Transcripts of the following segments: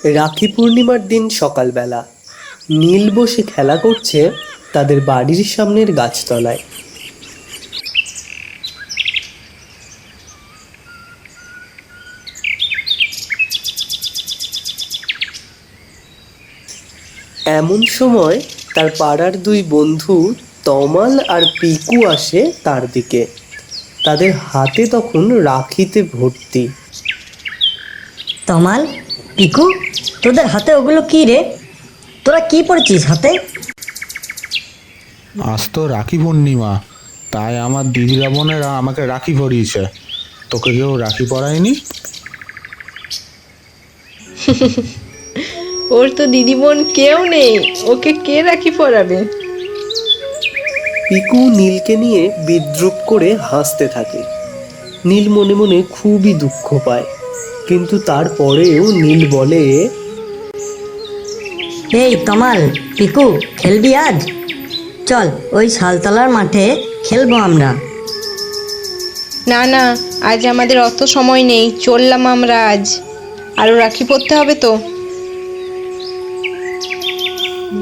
রাখি পূর্ণিমার দিন সকালবেলা নীল বসে খেলা করছে তাদের বাড়ির সামনের গাছতলায়। এমন সময় তার পাড়ার দুই বন্ধু তমাল আর পিকু আসে তার দিকে। তাদের হাতে তখন রাখিতে ভর্তি। তমাল, পিকু, তোদের হাতে ওগুলো কি রে? তোরা কি পড়েছিস হাতে? আজ তো রাখি পূর্ণিমা, তাই আমার দিদিরা বোনেরা আমাকে রাখি পরিয়েছে। তোকে কেউ রাখি পরায়নি? ওর তো দিদি বোন কেউ নেই, ওকে কে রাখি পরাবে? পিকু নীলকে নিয়ে বিদ্রূপ করে হাসতে থাকে। নীল মনে মনে খুবই দুঃখ পায়, কিন্তু তারপরেও নীল বলে, এই তমাল, পিকু, খেলবি আজ? চল, ওই শালতলার মাঠে খেলবো আমরা। না না, আজ আমাদের অত সময় নেই, চললাম আমরা আজ। আরও রাখি পরতে হবে তো।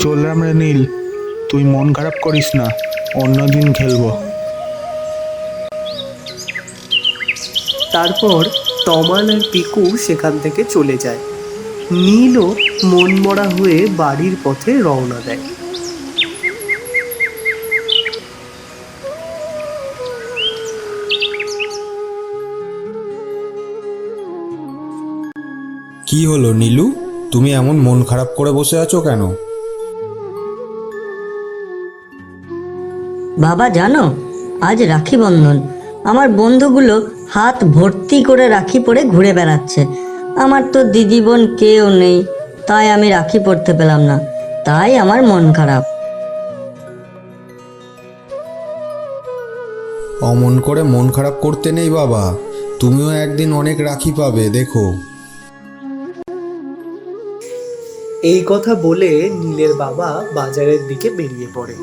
চললাম রে নীল, তুই মন খারাপ করিস না, অন্যদিন খেলবো। তারপর তমাল আর পিকু সেখান থেকে চলে যায়। নীলও মন মরা হয়ে বাড়ির পথে রওনা দেয়। কি হলো নীলু, তুমি এমন মন খারাপ করে বসে আছো কেন? বাবা জানো, আজ রাখি বন্ধন। আমার বন্ধুগুলো হাত ভর্তি করে রাখি পরে ঘুরে বেড়াচ্ছে। আমার তো দিদি বোন কেউ নেই, তাই আমি রাখি পরতে পেলাম না, তাই আমার মন খারাপ। অমন করে মন খারাপ করতে নেই বাবা, তুমিও একদিন অনেক রাখি পাবে, দেখো। এই কথা বলে নীলের বাবা বাজারের দিকে বেরিয়ে পড়ে।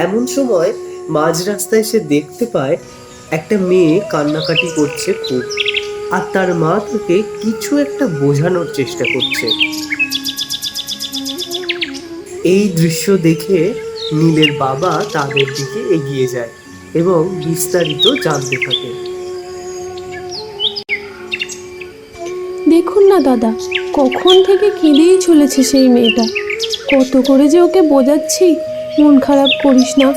এমন সময় মাঝ রাস্তায় সে দেখতে পায় একটা মেয়ে কান্নাকাটি করছে খুব, আর তার মা তাকে কিছু একটা বোঝানোর চেষ্টা করছে। এই দৃশ্য দেখে নীলের বাবা তাদের দিকে এগিয়ে যায় এবং বিস্তারিত জানতে থাকে। দেখুন না দাদা, কখন থেকে কেঁদেই চলেছে সেই মেয়েটা। কত করে যে ওকে বোঝাচ্ছি, মন খারাপ করিস না,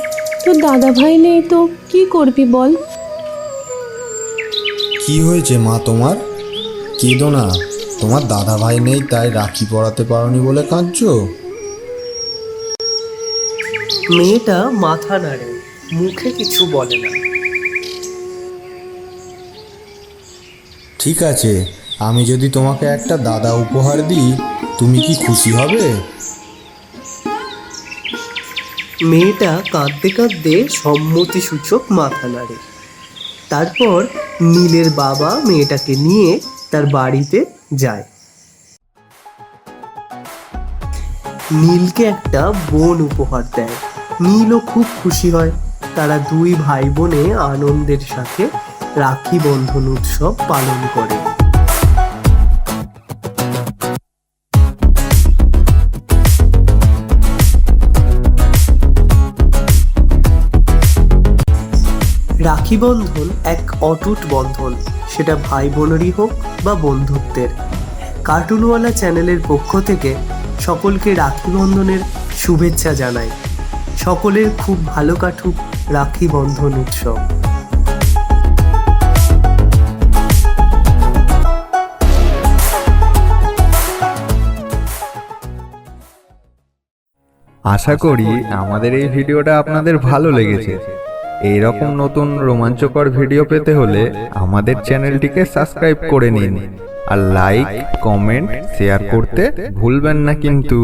তোর দাদা ভাই নেই তো কি করবি বল। কি হয়েছে মা তোমার? কেঁদো না, তোমার দাদা ভাই নেই তাই রাখি পরাতে পারোনি বলে কাঁদছো? মেয়েটা মাথা নাড়ে, মুখে কিছু বলে না। ঠিক আছে, আমি যদি তোমাকে একটা দাদা উপহার দিই, তুমি কি খুশি হবে? মেয়েটা কাঁদতে কাঁদতে সম্মতিসূচক মাথা নাড়ে। তারপর নীলের বাবা মেয়েটাকে নিয়ে তার বাড়িতে যায়। নীলকে একটা বোন উপহার দেয়। নীলও খুব খুশি হয়। তারা দুই ভাই বোনে আনন্দের সাথে রাখি বন্ধন উৎসব পালন করে। রাখি বন্ধন এক অটুট বন্ধন, সেটা ভাই বোনেরই হোক বা বন্ধুত্বের। কার্টুনওয়ালা চ্যানেলের পক্ষ থেকে সকলকে রাখি বন্ধনের শুভেচ্ছা জানাই। সকলের খুব ভালো কাটুক রাখি বন্ধন উৎসব। আশা করি আমাদের এই ভিডিওটা আপনাদের ভালো লেগেছে। এই রকম নতুন রোমাঞ্চকর ভিডিও পেতে হলে আমাদের চ্যানেলটিকে সাবস্ক্রাইব করে নিন আর লাইক, কমেন্ট, শেয়ার করতে ভুলবেন না কিন্তু।